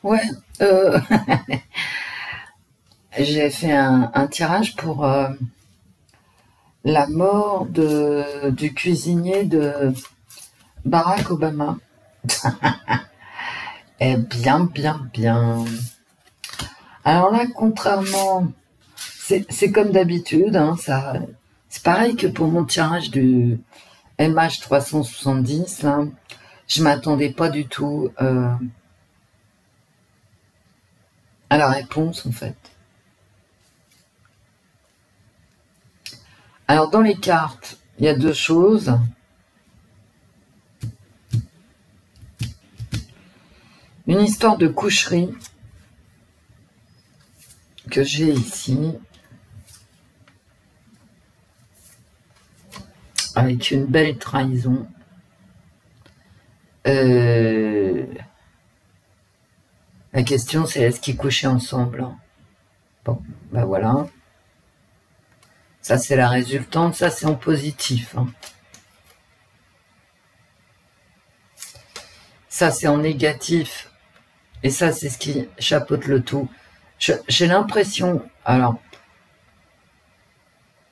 Ouais, j'ai fait un tirage pour la mort du cuisinier de Barack Obama. Eh bien, bien, bien. Alors là, contrairement, c'est comme d'habitude, hein, ça, c'est pareil que pour mon tirage du MH370, là, je m'attendais pas du tout à la réponse, en fait. Alors, dans les cartes, il y a deux choses. Une histoire de coucherie que j'ai ici, avec une belle trahison. La question, c'est est-ce qu'ils couchaient ensemble? Bon, ben voilà. Ça, c'est la résultante. Ça, c'est en positif. Hein. Ça, c'est en négatif. Et ça, c'est ce qui chapeaute le tout. J'ai l'impression... Alors,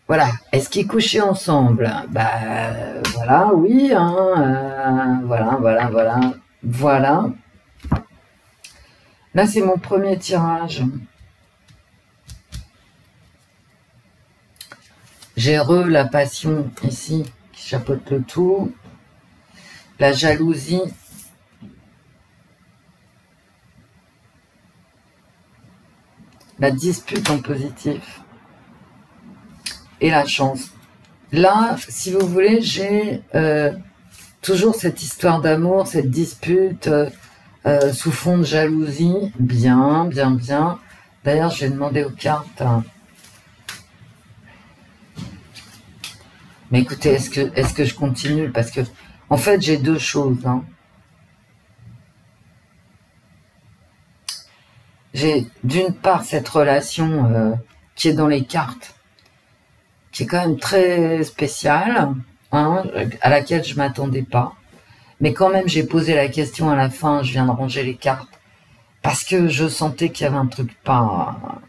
voilà. Est-ce qu'ils couchaient ensemble? Bah, voilà, oui. Hein, voilà, voilà, voilà. Voilà. Là, c'est mon premier tirage. J'ai la passion ici qui chapeaute le tout. La jalousie. La dispute en positif. Et la chance. Là, si vous voulez, j'ai toujours cette histoire d'amour, cette dispute sous fond de jalousie. Bien, bien, bien. D'ailleurs, j'ai demandé aux cartes. Mais écoutez, est-ce que je continue? Parce que, en fait, j'ai deux choses. Hein. J'ai d'une part cette relation qui est dans les cartes, qui est quand même très spéciale, hein, à laquelle je m'attendais pas. Mais quand même, j'ai posé la question à la fin, je viens de ranger les cartes, parce que je sentais qu'il y avait un truc pas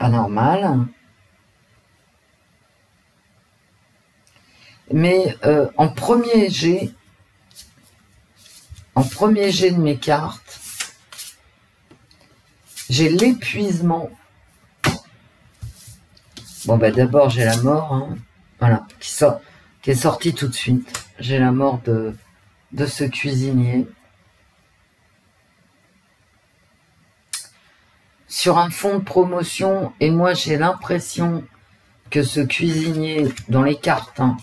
normal. Mais en premier jet de mes cartes, j'ai l'épuisement. Bon, bah d'abord, j'ai la mort, hein, voilà, qui est sortie tout de suite. J'ai la mort de ce cuisinier. Sur un fond de promotion, et moi, j'ai l'impression que ce cuisinier, dans les cartes, hein,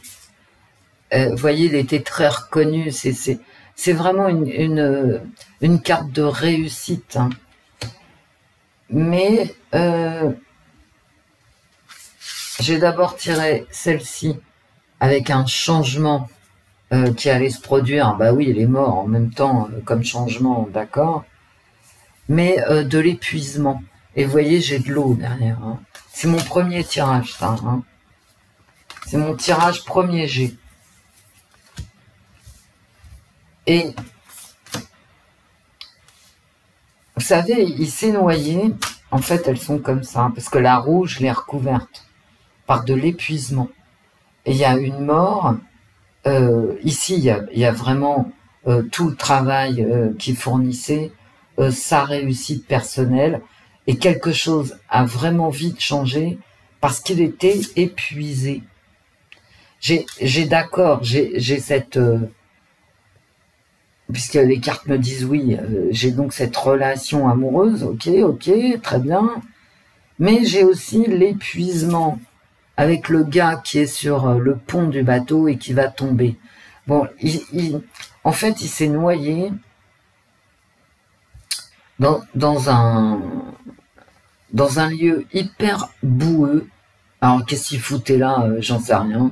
vous voyez, il était très reconnu. C'est vraiment une carte de réussite. Hein. Mais j'ai d'abord tiré celle-ci avec un changement qui allait se produire. Bah oui, il est mort en même temps comme changement, d'accord. Mais de l'épuisement. Et vous voyez, j'ai de l'eau derrière. Hein. C'est mon premier tirage, ça. Hein. C'est mon tirage premier G. Et vous savez, il s'est noyé. En fait, elles sont comme ça, parce que la rouge l'est recouverte par de l'épuisement. Et il y a une mort. Ici, il y a vraiment tout le travail qu'il fournissait, sa réussite personnelle, et quelque chose a vraiment vite changé parce qu'il était épuisé. J'ai d'accord, j'ai cette... puisque les cartes me disent oui, j'ai donc cette relation amoureuse, ok, très bien, mais j'ai aussi l'épuisement avec le gars qui est sur le pont du bateau et qui va tomber. Bon, en fait, il s'est noyé dans un lieu hyper boueux. Alors, qu'est-ce qu'il foutait là? J'en sais rien.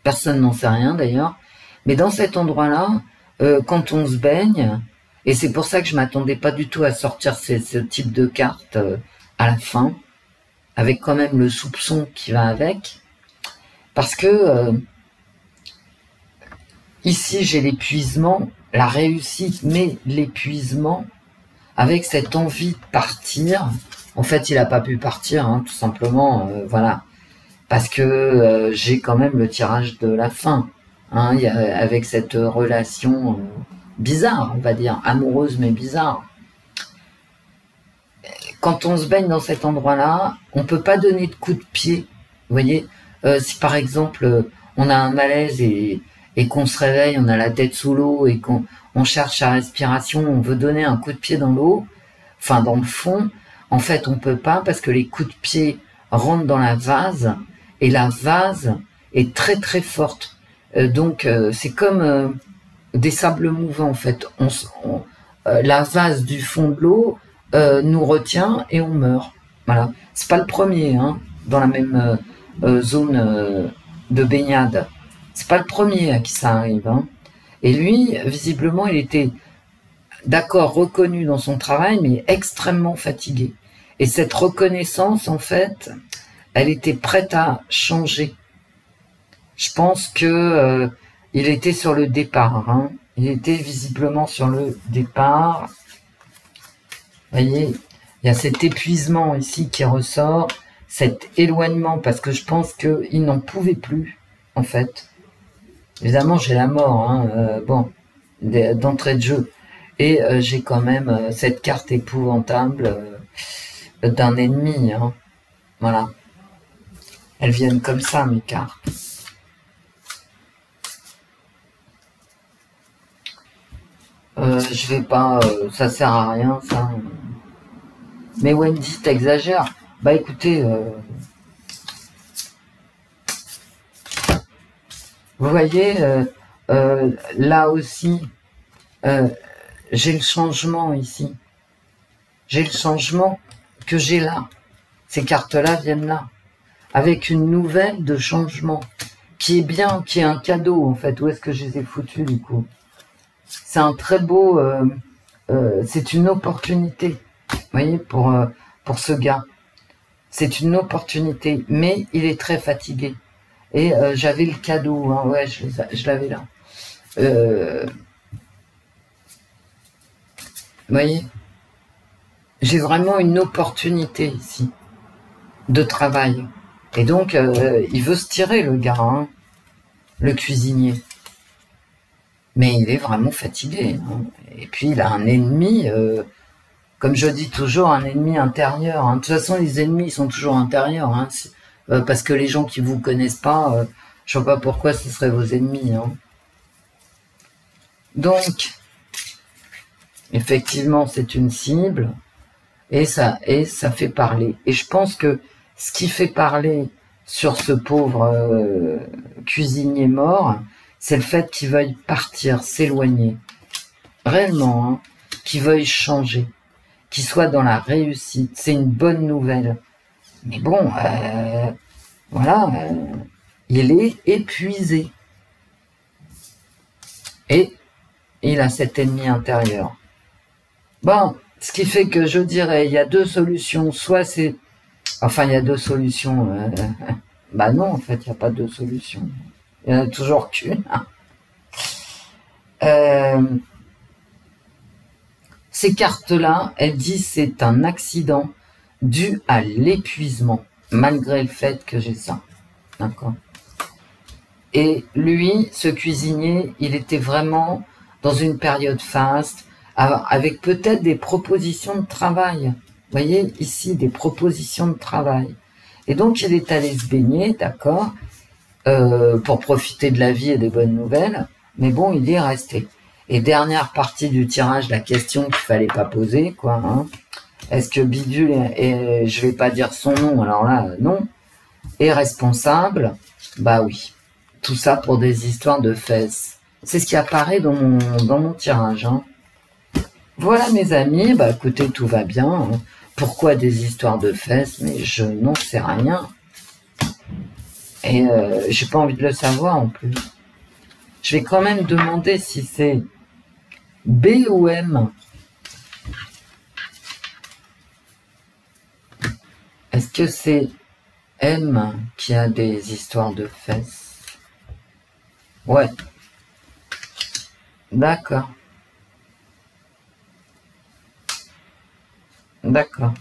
Personne n'en sait rien, d'ailleurs. Mais dans cet endroit-là, quand on se baigne, et c'est pour ça que je m'attendais pas du tout à sortir ce type de carte à la fin, avec quand même le soupçon qui va avec, parce que ici j'ai l'épuisement, la réussite, mais l'épuisement, avec cette envie de partir. En fait, il n'a pas pu partir, hein, tout simplement, voilà. Parce que j'ai quand même le tirage de la fin, hein, avec cette relation bizarre, on va dire, amoureuse mais bizarre. Quand on se baigne dans cet endroit-là, on peut pas donner de coup de pied. Vous voyez, si par exemple on a un malaise et qu'on se réveille, on a la tête sous l'eau et qu'on cherche la respiration, on veut donner un coup de pied dans l'eau, enfin dans le fond, en fait on peut pas parce que les coups de pied rentrent dans la vase et la vase est très très forte. Donc c'est comme des sables mouvants en fait. La vase du fond de l'eau nous retient et on meurt. Voilà. C'est pas le premier, hein, dans la même zone de baignade. C'est pas le premier à qui ça arrive. Hein. Et lui, visiblement, il était d'accord, reconnu dans son travail, mais extrêmement fatigué. Et cette reconnaissance, en fait, elle était prête à changer. Je pense que il était sur le départ. Hein. Il était visiblement sur le départ. Vous voyez, il y a cet épuisement ici qui ressort, cet éloignement, parce que je pense qu'il n'en pouvait plus, en fait. Évidemment, j'ai la mort, hein, bon, d'entrée de jeu. Et j'ai quand même cette carte épouvantable d'un ennemi. Hein. Voilà. Elles viennent comme ça, mes cartes. Je vais pas... ça sert à rien, ça. Mais Wendy, t'exagères. Bah écoutez... vous voyez, là aussi, j'ai le changement ici. J'ai le changement que j'ai là. Ces cartes-là viennent là. Avec une nouvelle de changement. Qui est bien, qui est un cadeau, en fait. Où est-ce que je les ai foutus, du coup? C'est un très beau... c'est une opportunité. Vous voyez, pour ce gars. C'est une opportunité. Mais il est très fatigué. Et j'avais le cadeau. Hein, ouais, je l'avais là. Vous voyez, j'ai vraiment une opportunité ici de travail. Et donc, il veut se tirer, le gars, hein, le cuisinier. Mais il est vraiment fatigué. Hein. Et puis, il a un ennemi, comme je dis toujours, un ennemi intérieur. Hein. De toute façon, les ennemis ils sont toujours intérieurs. Hein. Parce que les gens qui vous connaissent pas, je ne sais pas pourquoi ce seraient vos ennemis. Hein. Donc, effectivement, c'est une cible. Et ça fait parler. Et je pense que ce qui fait parler sur ce pauvre cuisinier mort, c'est le fait qu'il veuille partir, s'éloigner. Réellement, hein, qu'il veuille changer, qu'il soit dans la réussite. C'est une bonne nouvelle. Mais bon, voilà, il est épuisé. Et il a cet ennemi intérieur. Bon, ce qui fait que je dirais, il y a deux solutions. Soit c'est... Enfin, il y a deux solutions. Bah non, en fait, il n'y a pas deux solutions. Il n'y en a toujours qu'une. Ces cartes-là, elles disent c'est un accident dû à l'épuisement, malgré le fait que j'ai ça. D'accord. Et lui, ce cuisinier, il était vraiment dans une période faste, avec peut-être des propositions de travail. Vous voyez, ici, des propositions de travail. Et donc, il est allé se baigner, d'accord, pour profiter de la vie et des bonnes nouvelles. Mais bon, il y est resté. Et dernière partie du tirage, la question qu'il fallait pas poser, quoi. Hein. Est-ce que Bidule, et je vais pas dire son nom, alors là, non, est responsable? Bah oui. Tout ça pour des histoires de fesses. C'est ce qui apparaît dans mon tirage. Hein. Voilà mes amis, bah écoutez, tout va bien. Hein. Pourquoi des histoires de fesses? Mais je n'en sais rien. Et j'ai pas envie de le savoir en plus. Je vais quand même demander si c'est B ou M. Est-ce que c'est M qui a des histoires de fesses? Ouais. D'accord. D'accord.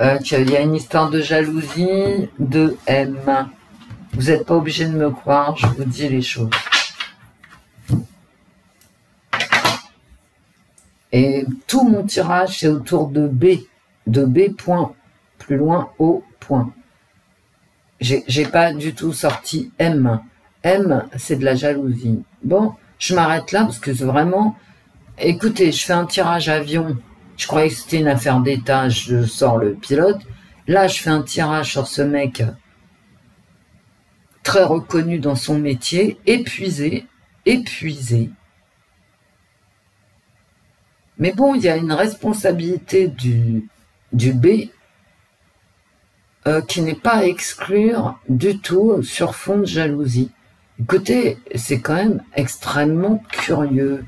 Il y a une histoire de jalousie, de M. Vous n'êtes pas obligé de me croire, je vous dis les choses. Et tout mon tirage, c'est autour de B. De B point, plus loin, O point. J'ai pas du tout sorti M. M, c'est de la jalousie. Bon, je m'arrête là parce que c'est vraiment... Écoutez, je fais un tirage avion. Je croyais que c'était une affaire d'État, je sors le pilote. Là, je fais un tirage sur ce mec très reconnu dans son métier, épuisé. Mais bon, il y a une responsabilité du B qui n'est pas à exclure du tout sur fond de jalousie. Écoutez, c'est quand même extrêmement curieux.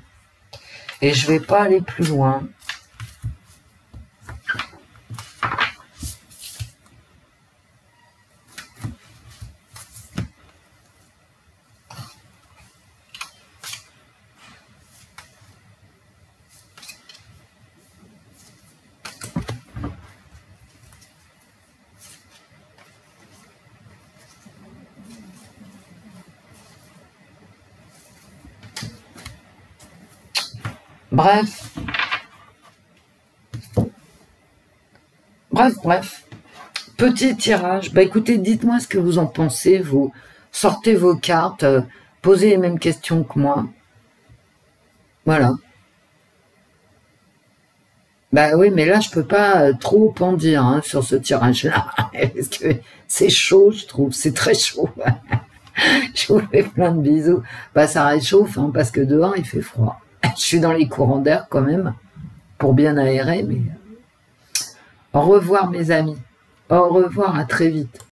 Et je vais pas aller plus loin. Bref. Petit tirage. Bah écoutez, dites-moi ce que vous en pensez. Vous sortez vos cartes, posez les mêmes questions que moi. Voilà. Bah oui, mais là, je peux pas trop en dire hein, sur ce tirage-là. Parce que c'est chaud, je trouve. C'est très chaud. Je vous fais plein de bisous. Bah ça réchauffe, hein, parce que dehors, il fait froid. Je suis dans les courants d'air quand même, pour bien aérer, mais... Au revoir mes amis. Au revoir, à très vite.